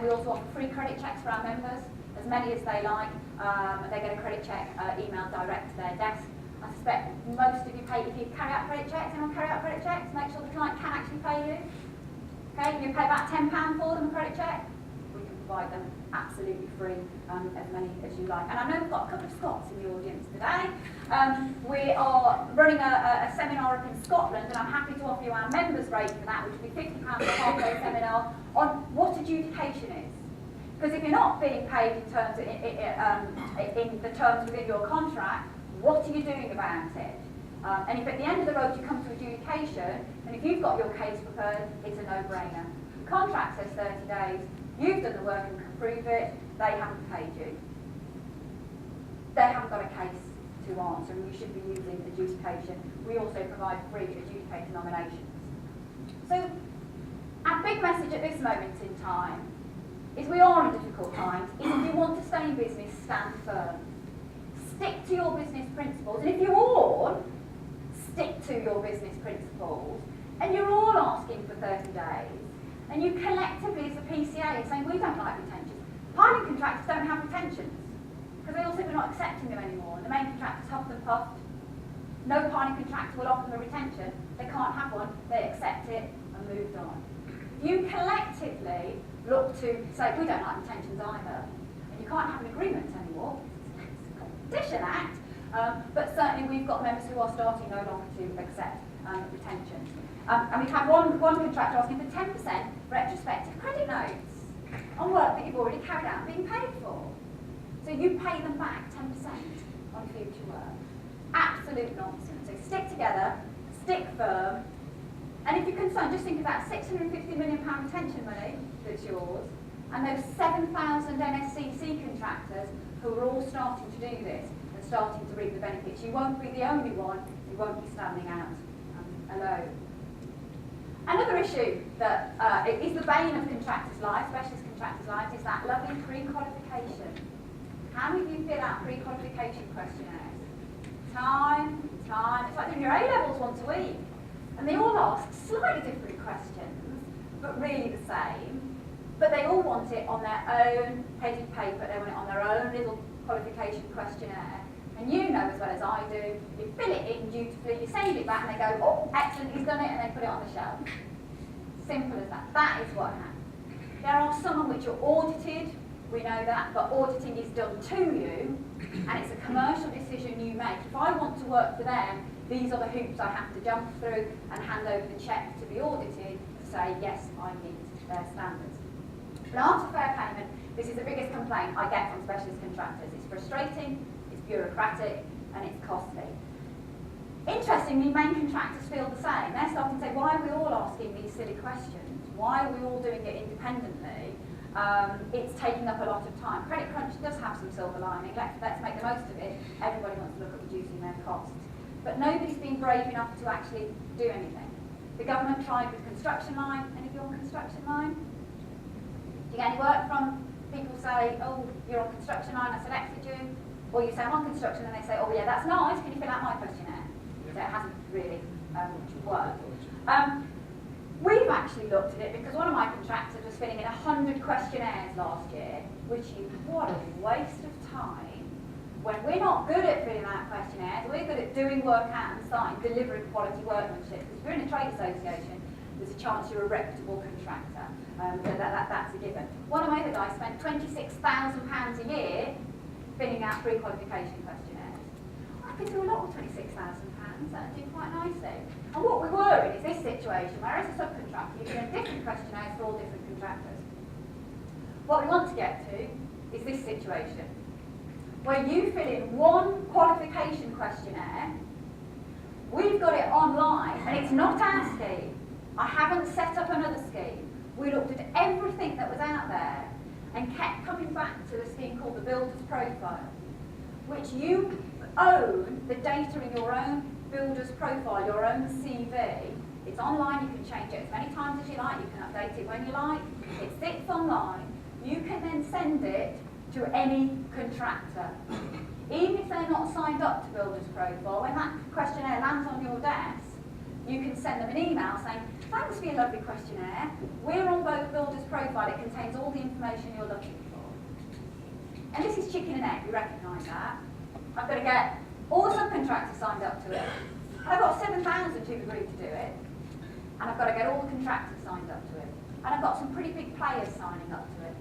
We also offer free credit checks for our members, as many as they like. They get a credit check emailed direct to their desk. I suspect most of you pay, if you carry out credit checks, anyone carry out credit checks, make sure the client can actually pay you. Okay, you pay about £10 for them, a credit check. We can provide them absolutely free, as many as you like. And I know we've got a couple of Scots in the audience today. We are running a seminar up in Scotland, and I'm happy to offer you our members rate for that, which will be £50 for a half-day seminar on what adjudication is. Because if you're not being paid in terms of, in the terms within your contract, what are you doing about it? And if at the end of the road you come to adjudication, and if you've got your case prepared, it's a no-brainer. The contract says 30 days, you've done the work and can prove it, they haven't paid you. They haven't got a case to answer, and you should be using adjudication. We also provide free adjudicator nominations. So, our big message at this moment in time is we are in difficult times. If you want to stay in business, stand firm. Stick to your business principles, and if you all stick to your business principles, and you're all asking for 30 days, and you collectively as a PCA are saying, we don't like retentions. Piling contractors don't have retentions, because they all say we're not accepting them anymore, and the main contractors huffed and puffed. No piling contractor will offer them a retention. They can't have one, they accept it, and moved on. You collectively look to say, we don't like retentions either, and you can't have an agreement anymore. Competition Act, but certainly we've got members who are starting no longer to accept retentions. And we've had one contractor asking for 10% retrospective credit notes on work that you've already carried out and being paid for. So you pay them back 10% on future work. Absolute nonsense. So stick together, stick firm, and if you're concerned, just think of that £650 million retention money that's yours, and those 7,000 NSCC contractors who are all starting to do this and starting to reap the benefits. You won't be the only one, you won't be standing out alone. Another issue that is the bane of contractors' lives, specialist contractors' lives, is that lovely pre-qualification. How many of you fill out pre-qualification questionnaires? Time. It's like doing your A-levels once a week. And they all ask slightly different questions, but really the same. But they all want it on their own headed paper, they want it on their own little qualification questionnaire. And you know as well as I do, you fill it in dutifully, you send it back and they go, oh, excellent, he's done it, and they put it on the shelf. Simple as that. That is what happens. There are some on which you're audited, we know that, but auditing is done to you, and it's a commercial decision you make. If I want to work for them, these are the hoops I have to jump through and hand over the check to be audited to say, yes, I meet their standards. Now, after fair payment, this is the biggest complaint I get from specialist contractors. It's frustrating, it's bureaucratic, and it's costly. Interestingly, main contractors feel the same. They're starting to say, why are we all asking these silly questions? Why are we all doing it independently? It's taking up a lot of time. Credit crunch does have some silver lining. Let's make the most of it. Everybody wants to look at reducing their costs. But nobody's been brave enough to actually do anything. The government tried with construction line. Any of you on construction line? Do you get any work from people say, oh, you're on construction line, I selected you? Or you say, I'm on construction, and they say, oh, yeah, that's nice, can you fill out my questionnaire? So it hasn't really worked. We've actually looked at it because one of my contractors was filling in 100 questionnaires last year, which is what a waste of time. When we're not good at filling out questionnaires, we're good at doing work out and starting delivering quality workmanship. Because if you're in a trade association, there's a chance you're a reputable contractor. So that's a given. One of my other guys spent £26,000 a year filling out pre-qualification questionnaires. I could do a lot with £26,000, that'd do quite nicely. And what we were in is this situation where as a subcontractor you can have different questionnaires for all different contractors. What we want to get to is this situation, where you fill in one qualification questionnaire, we've got it online, and it's not our scheme. I haven't set up another scheme. We looked at everything that was out there and kept coming back to a scheme called the Builder's Profile, which you own the data in your own Builder's Profile, your own CV. It's online, you can change it as many times as you like, you can update it when you like. It sits online. You can then send it to any contractor. Even if they're not signed up to Builder's Profile, when that questionnaire lands on your desk, you can send them an email saying, thanks for your lovely questionnaire. We're on both Builder's Profile profile, it contains all the information you're looking for. And this is chicken and egg, we recognise that. I've got to get all the subcontractors signed up to it. And I've got 7,000 who've agreed to do it. And I've got to get all the contractors signed up to it. And I've got some pretty big players signing up to it.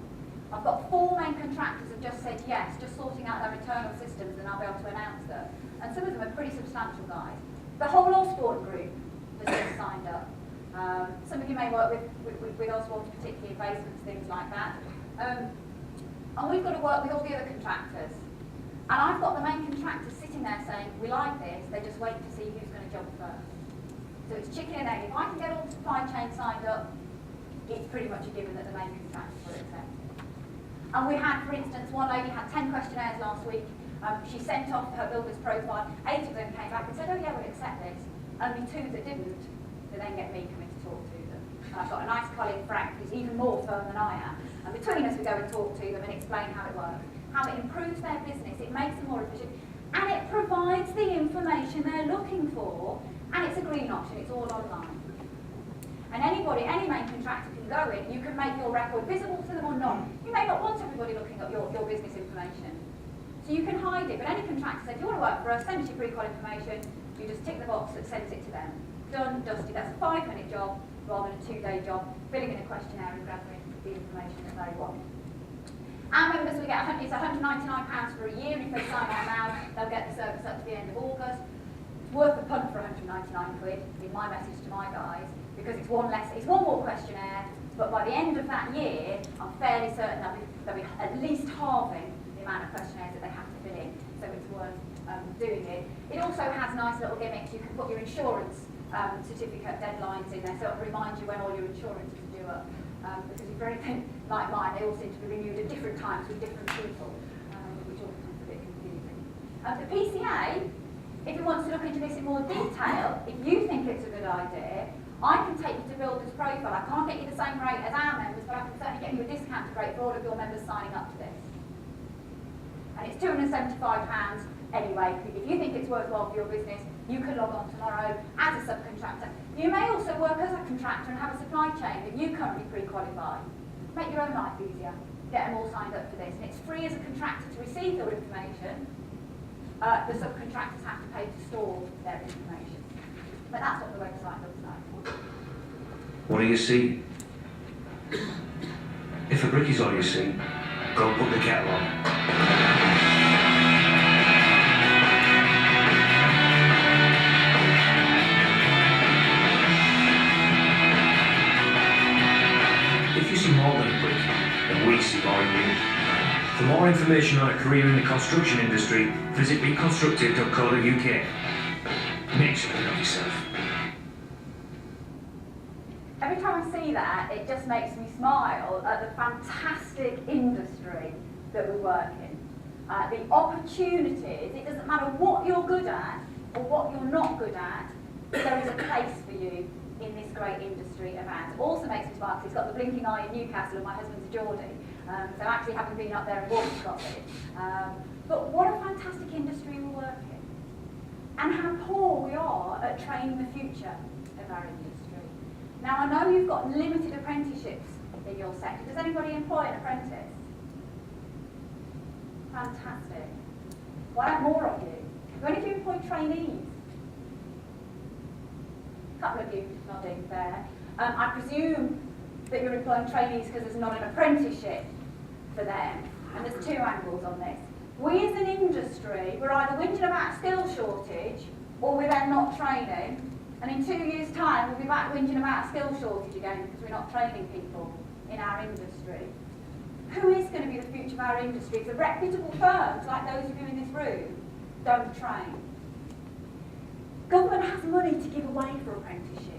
I've got 4 main contractors who've just said yes, just sorting out their internal systems, and I'll be able to announce them. And some of them are pretty substantial guys. The whole Osborne group has just signed up. Some of you may work with Osborne, particularly in basements, things like that. And we've got to work with all the other contractors. And I've got the main contractors sitting there saying, we like this, they just wait to see who's going to jump first. So it's chicken and egg. If I can get all the supply chain signed up, it's pretty much a given that the main contractors will accept it. And we had, for instance, one lady had 10 questionnaires last week. She sent off her builder's profile. 8 of them came back and said, oh yeah, we'll accept this. Only 2 that didn't, to then get me coming to talk to them. And I've got a nice colleague, Frank, who's even more firm than I am. And between us, we go and talk to them and explain how it works, how it improves their business, it makes them more efficient, and it provides the information they're looking for, and it's a green option, it's all online. And anybody, any main contractor can go in, you can make your record visible to them or not. You may not want everybody looking at your business information. So you can hide it, but any contractor says, if you want to work for us, send us your pre-qual information, you just tick the box that sends it to them. Done, dusted. That's a 5-minute job rather than a 2-day job, filling in a questionnaire and gathering the information that they want. Our members, we get it's £199 for a year, and if they sign on now, they'll get the service up to the end of August. It's worth a punt for 199 quid, is my message to my guys, because it's one more questionnaire, but by the end of that year, I'm fairly certain they'll be at least halving the amount of questionnaires that they have to fill in, so it's worth doing it. It also has nice little gimmicks. You can put your insurance certificate deadlines in there, so it'll remind you when all your insurance is due up. Because if you're anything like mine, they all seem to be renewed at different times with different people, which all becomes a bit confusing. The PCA, if you want to look into this in more detail, if you think it's a good idea, I can take you to Builder's Profile. I can't get you the same rate as our members, but I can certainly get you a discounted rate for all of your members signing up to this. And it's £275 anyway. If you think it's worthwhile for your business, you can log on tomorrow as a subcontractor. You may also work as a contractor and have a supply chain that you currently pre-qualify. Make your own life easier. Get them all signed up for this. And it's free as a contractor to receive your information. The subcontractors have to pay to store their information. But that's what the website looks like. What do you see? If a brick is all you see, go put the kettle on. If you see more than a brick, then we see more in you. For more information on a career in the construction industry, visit beconstructive.co.uk. Make sure you know yourself. Every time I see that, it just makes me smile at the fantastic industry that we work in. The opportunities, it doesn't matter what you're good at or what you're not good at, there is a place for you in this great industry of ours. It also makes me smile because it's got the blinking eye in Newcastle and my husband's a Geordie. So actually having been up there and walked got it. But what a fantastic industry we work in. And how poor we are at training the future of our industry. Now I know you've got limited apprenticeships in your sector. Does anybody employ an apprentice? Fantastic. Why don't more of you? When do you employ trainees? A couple of you nodding there. I presume that you're employing trainees because there's not an apprenticeship for them. And there's 2 angles on this. We as an industry, we're either whinging about skill shortage or we're then not training. And in 2 years' time, we'll be back whinging about skill shortage again because we're not training people in our industry. Who is going to be the future of our industry? The reputable firms, like those of you in this room, don't train. Government has money to give away for apprenticeships.